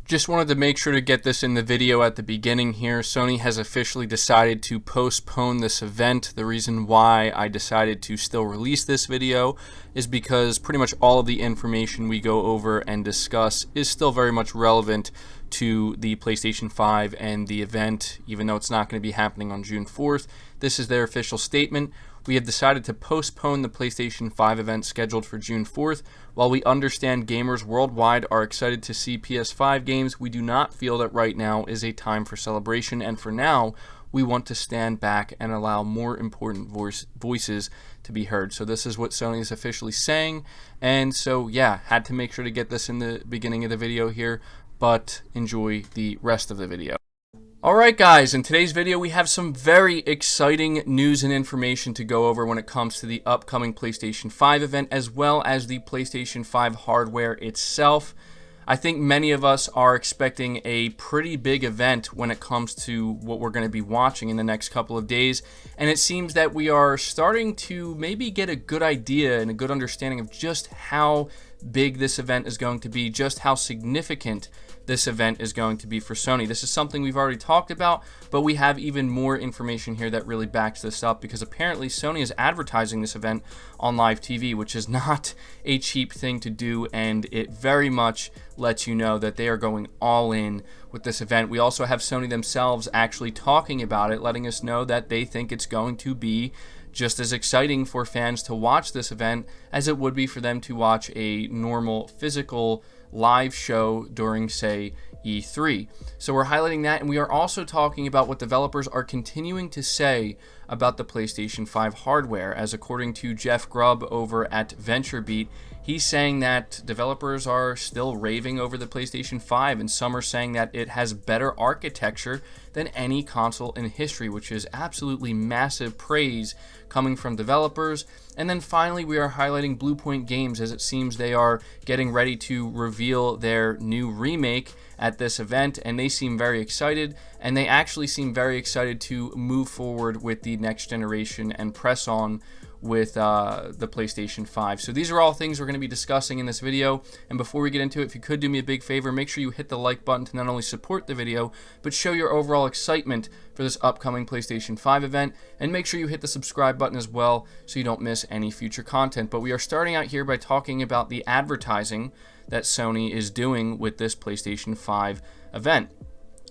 Just wanted to make sure to get this in the video at the beginning here. Sony has officially decided to postpone this event. The reason why I decided to still release this video is because pretty much all of the information we go over and discuss is still very much relevant to the PlayStation 5 and the event, even though it's not going to be happening on June 4th. This is their official statement. We have decided to postpone the PlayStation 5 event scheduled for June 4th. While we understand gamers worldwide are excited to see PS5 games, we do not feel that right now is a time for celebration, and for now, we want to stand back and allow more important voices to be heard. So this is what Sony is officially saying, and so yeah, had to make sure to get this in the beginning of the video here, but enjoy the rest of the video. Alright guys, in today's video we have some very exciting news and information to go over when it comes to the upcoming PlayStation 5 event, as well as the PlayStation 5 hardware itself. I think many of us are expecting a pretty big event when it comes to what we're going to be watching in the next couple of days, and it seems that we are starting to maybe get a good idea and a good understanding of just how big this event is going to be, just how significant this event is going to be for Sony. This is something we've already talked about, but we have even more information here that really backs this up, because apparently Sony is advertising this event on live TV, which is not a cheap thing to do, and it very much lets you know that they are going all in with this event. We also have Sony themselves actually talking about it, letting us know that they think it's going to be just as exciting for fans to watch this event as it would be for them to watch a normal physical live show during, say, E3. So we're highlighting that, and we are also talking about what developers are continuing to say about the PlayStation 5 hardware, as according to Jeff Grubb over at VentureBeat, he's saying that developers are still raving over the PlayStation 5, and some are saying that it has better architecture than any console in history, which is absolutely massive praise coming from developers. And then finally, we are highlighting Bluepoint Games, as it seems they are getting ready to reveal their new remake at this event, and they seem very excited, and they actually seem very excited to move forward with the next generation and press on with the PlayStation 5. So these are all things we're going to be discussing in this video, and before we get into it, if you could do me a big favor, make sure you hit the like button to not only support the video, but show your overall excitement for this upcoming PlayStation 5 event, and make sure you hit the subscribe button as well so you don't miss any future content. But we are starting out here by talking about the advertising that Sony is doing with this PlayStation 5 event.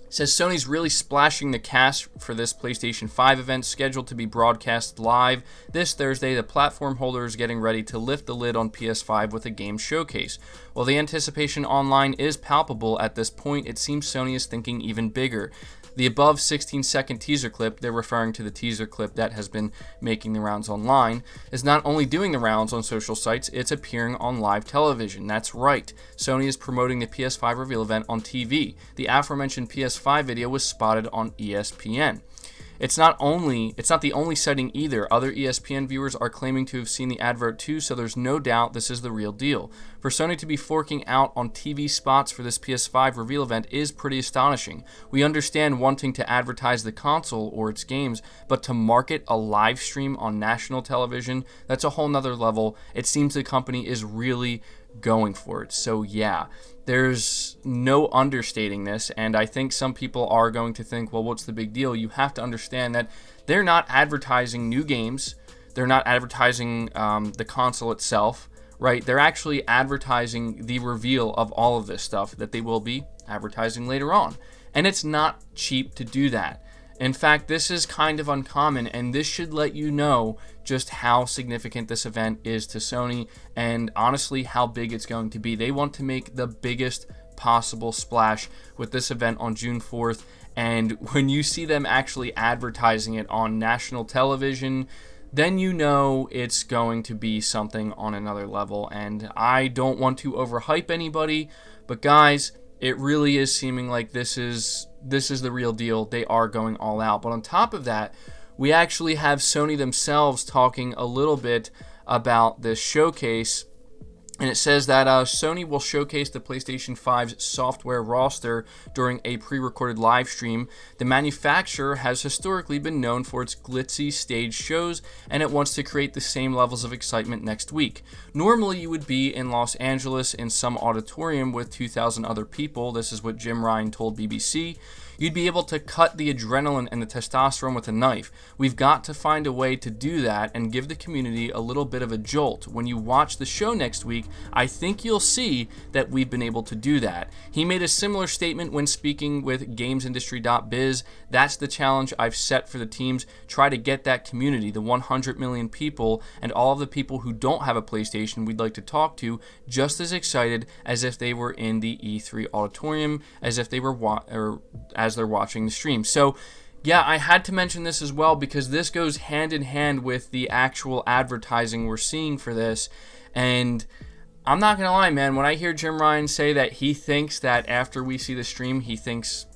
It says Sony's really splashing the cash for this PlayStation 5 event, scheduled to be broadcast live this Thursday. The platform holder is getting ready to lift the lid on PS5 with a game showcase. While the anticipation online is palpable at this point, it seems Sony is thinking even bigger. The above 16-second teaser clip, they're referring to the teaser clip that has been making the rounds online, is not only doing the rounds on social sites, it's appearing on live television. That's right, Sony is promoting the PS5 reveal event on TV. The aforementioned PS5 video was spotted on ESPN. It's not the only sighting either. Other ESPN viewers are claiming to have seen the advert too, so there's no doubt this is the real deal. For Sony to be forking out on TV spots for this PS5 reveal event is pretty astonishing. We understand wanting to advertise the console or its games, but to market a live stream on national television, that's a whole nother level. It seems the company is really going for it. So yeah, there's no understating this, and I think some people are going to think, well, what's the big deal? You have to understand that they're not advertising new games. They're not advertising the console itself, right? They're actually advertising the reveal of all of this stuff that they will be advertising later on. And it's not cheap to do that. In fact, this is kind of uncommon, and this should let you know just how significant this event is to Sony, and honestly how big it's going to be. They want to make the biggest possible splash with this event on June 4th, and when you see them actually advertising it on national television, then you know it's going to be something on another level. And I don't want to overhype anybody, but guys, it really is seeming like this is the real deal. They are going all out. But on top of that, we actually have Sony themselves talking a little bit about this showcase And it says that Sony will showcase the PlayStation 5's software roster during a pre-recorded live stream. The manufacturer has historically been known for its glitzy stage shows, and it wants to create the same levels of excitement next week. Normally, you would be in Los Angeles in some auditorium with 2,000 other people. This is what Jim Ryan told BBC. You'd be able to cut the adrenaline and the testosterone with a knife. We've got to find a way to do that and give the community a little bit of a jolt. When you watch the show next week, I think you'll see that we've been able to do that. He made a similar statement when speaking with GamesIndustry.biz. That's the challenge I've set for the teams. Try to get that community, the 100 million people, and all of the people who don't have a PlayStation we'd like to talk to, just as excited as if they were in the E3 auditorium, as if they were as they're watching the stream. So yeah, I had to mention this as well because this goes hand in hand with the actual advertising we're seeing for this. And I'm not gonna lie, man, when I hear Jim Ryan say that he thinks that after we see the stream, he thinks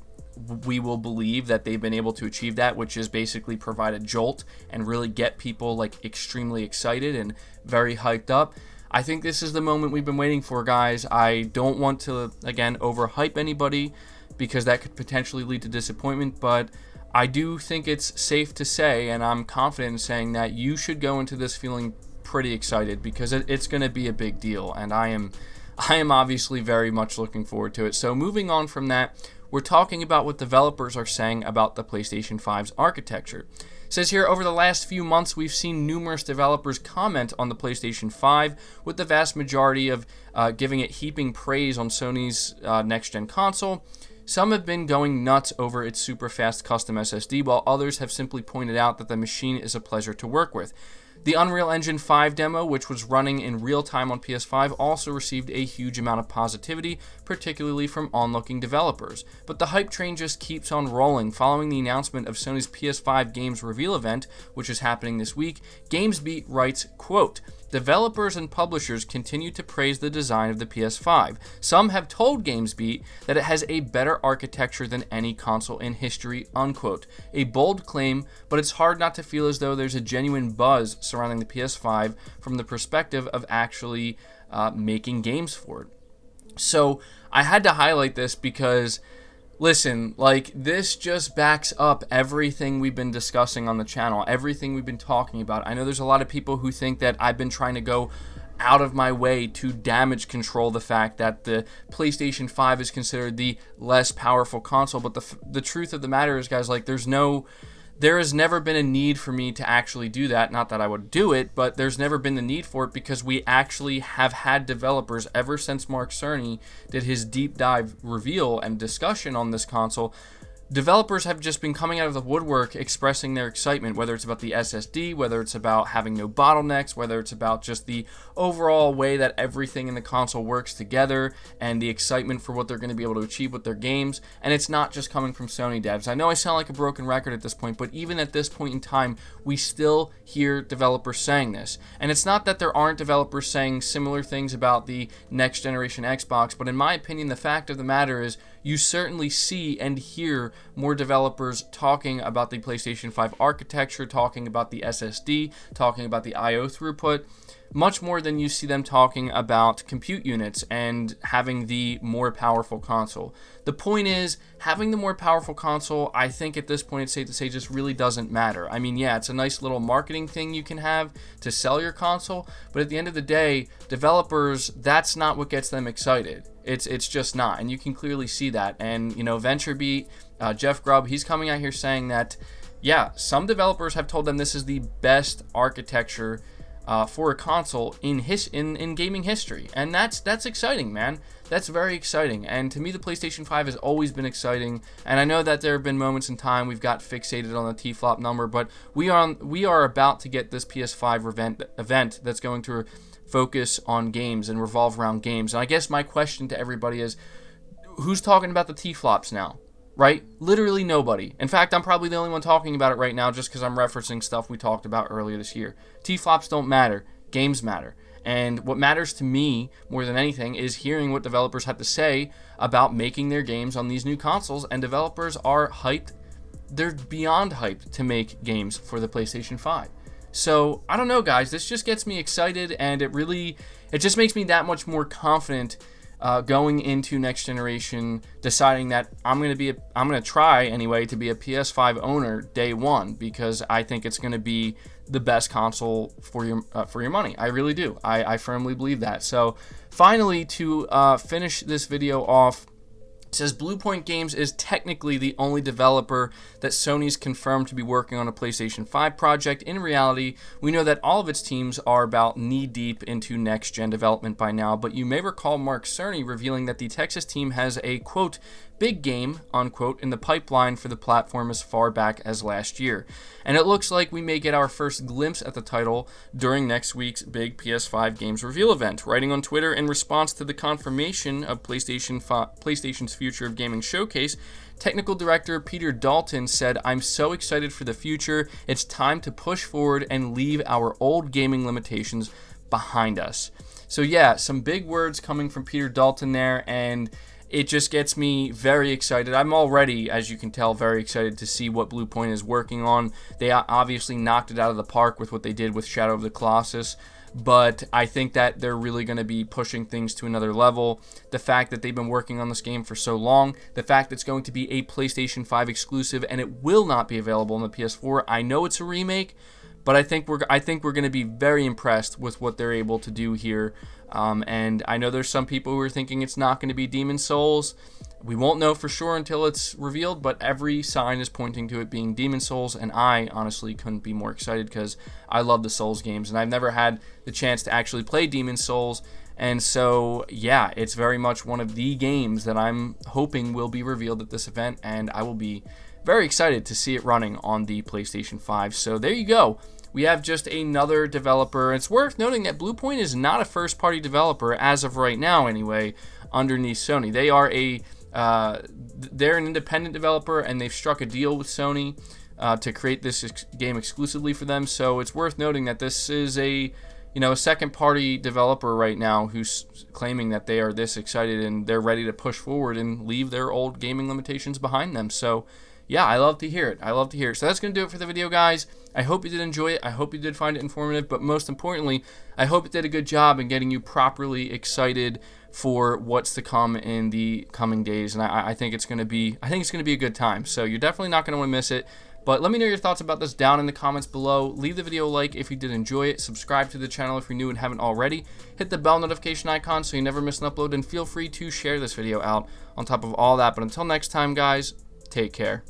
we will believe that they've been able to achieve that, which is basically provide a jolt and really get people like extremely excited and very hyped up. I think this is the moment we've been waiting for, guys. I don't want to, again, overhype anybody because that could potentially lead to disappointment, but I do think it's safe to say, and I'm confident in saying, that you should go into this feeling pretty excited because it's going to be a big deal, and I am obviously very much looking forward to it. So moving on from that, we're talking about what developers are saying about the PlayStation 5's architecture. It says here, over the last few months, we've seen numerous developers comment on the PlayStation 5, with the vast majority of giving it heaping praise on Sony's next-gen console. Some have been going nuts over its super fast custom SSD, while others have simply pointed out that the machine is a pleasure to work with. The Unreal Engine 5 demo, which was running in real time on PS5, also received a huge amount of positivity, particularly from onlooking developers. But the hype train just keeps on rolling. Following the announcement of Sony's PS5 games reveal event, which is happening this week, GamesBeat writes, quote, "Developers and publishers continue to praise the design of the PS5. Some have told GamesBeat that it has a better architecture than any console in history," unquote. A bold claim, but it's hard not to feel as though there's a genuine buzz surrounding the PS5 from the perspective of actually making games for it. So I had to highlight this because, listen, like, this just backs up everything we've been discussing on the channel, everything we've been talking about. I know there's a lot of people who think that I've been trying to go out of my way to damage control the fact that the PlayStation 5 is considered the less powerful console, but the truth of the matter is, guys, like, there has never been a need for me to actually do that. Not that I would do it, but there's never been the need for it because we actually have had developers ever since Mark Cerny did his deep dive reveal and discussion on this console. Developers have just been coming out of the woodwork expressing their excitement, whether it's about the SSD, whether it's about having no bottlenecks, whether it's about just the overall way that everything in the console works together and the excitement for what they're going to be able to achieve with their games. And it's not just coming from Sony devs. I know I sound like a broken record at this point, but even at this point in time, we still hear developers saying this. And it's not that there aren't developers saying similar things about the next generation Xbox, but in my opinion, the fact of the matter is you certainly see and hear more developers talking about the PlayStation 5 architecture, talking about the SSD, talking about the I/O throughput, much more than you see them talking about compute units and having the more powerful console. The point is, having the more powerful console, I think at this point it's safe to say, just really doesn't matter. I mean, yeah, it's a nice little marketing thing you can have to sell your console, but at the end of the day, developers, that's not what gets them excited. It's just not, and you can clearly see that. And, you know, VentureBeat, Jeff Grubb, he's coming out here saying that, yeah, some developers have told them this is the best architecture for a console in gaming history, and that's exciting, man. That's very exciting. And to me, the PlayStation 5 has always been exciting. And I know that there have been moments in time we've got fixated on the T-flop number, but we are about to get this PS5 event that's going to focus on games and revolve around games. And I guess my question to everybody is, who's talking about the T-flops now? Right? Literally nobody. In fact, I'm probably the only one talking about it right now just because I'm referencing stuff we talked about earlier this year. T-flops don't matter. Games matter. And what matters to me more than anything is hearing what developers have to say about making their games on these new consoles. And developers are hyped. They're beyond hyped to make games for the PlayStation 5. So I don't know, guys, this just gets me excited, and it just makes me that much more confident going into next generation, deciding that I'm gonna try anyway to be a PS5 owner day one, because I think it's gonna be the best console for your money. I really do. I firmly believe that. So finally, to finish this video off, it says Bluepoint Games is technically the only developer that Sony's confirmed to be working on a PlayStation 5 project. In reality, we know that all of its teams are about knee-deep into next-gen development by now, but you may recall Mark Cerny revealing that the Texas team has a, quote, big game, unquote, in the pipeline for the platform as far back as last year. And it looks like we may get our first glimpse at the title during next week's big PS5 games reveal event. Writing on Twitter in response to the confirmation of PlayStation's Future of Gaming Showcase, technical director Peter Dalton said, "I'm so excited for the future. It's time to push forward and leave our old gaming limitations behind us." So yeah, some big words coming from Peter Dalton there, and it just gets me very excited. I'm already, as you can tell, very excited to see what Bluepoint is working on. They obviously knocked it out of the park with what they did with Shadow of the Colossus, but I think that they're really going to be pushing things to another level. The fact that they've been working on this game for so long, the fact that it's going to be a PlayStation 5 exclusive and it will not be available on the PS4. I know it's a remake, but I think we're going to be very impressed with what they're able to do here. And I know there's some people who are thinking it's not going to be Demon's Souls. We won't know for sure until it's revealed, but every sign is pointing to it being Demon's Souls, and I honestly couldn't be more excited because I love the Souls games, and I've never had the chance to actually play Demon's Souls. And so, yeah, it's very much one of the games that I'm hoping will be revealed at this event, and I will be very excited to see it running on the PlayStation 5. So there you go. We have just another developer. It's worth noting that Bluepoint is not a first-party developer as of right now, anyway, underneath Sony. They are they're an independent developer, and they've struck a deal with Sony to create this game exclusively for them. So it's worth noting that this is a second-party developer right now who's claiming that they are this excited and they're ready to push forward and leave their old gaming limitations behind them. So yeah, I love to hear it. I love to hear it. So that's going to do it for the video, guys. I hope you did enjoy it. I hope you did find it informative. But most importantly, I hope it did a good job in getting you properly excited for what's to come in the coming days. And I think it's going to be a good time. So you're definitely not going to want to miss it. But let me know your thoughts about this down in the comments below. Leave the video a like if you did enjoy it. Subscribe to the channel if you're new and haven't already. Hit the bell notification icon so you never miss an upload. And feel free to share this video out on top of all that. But until next time, guys, take care.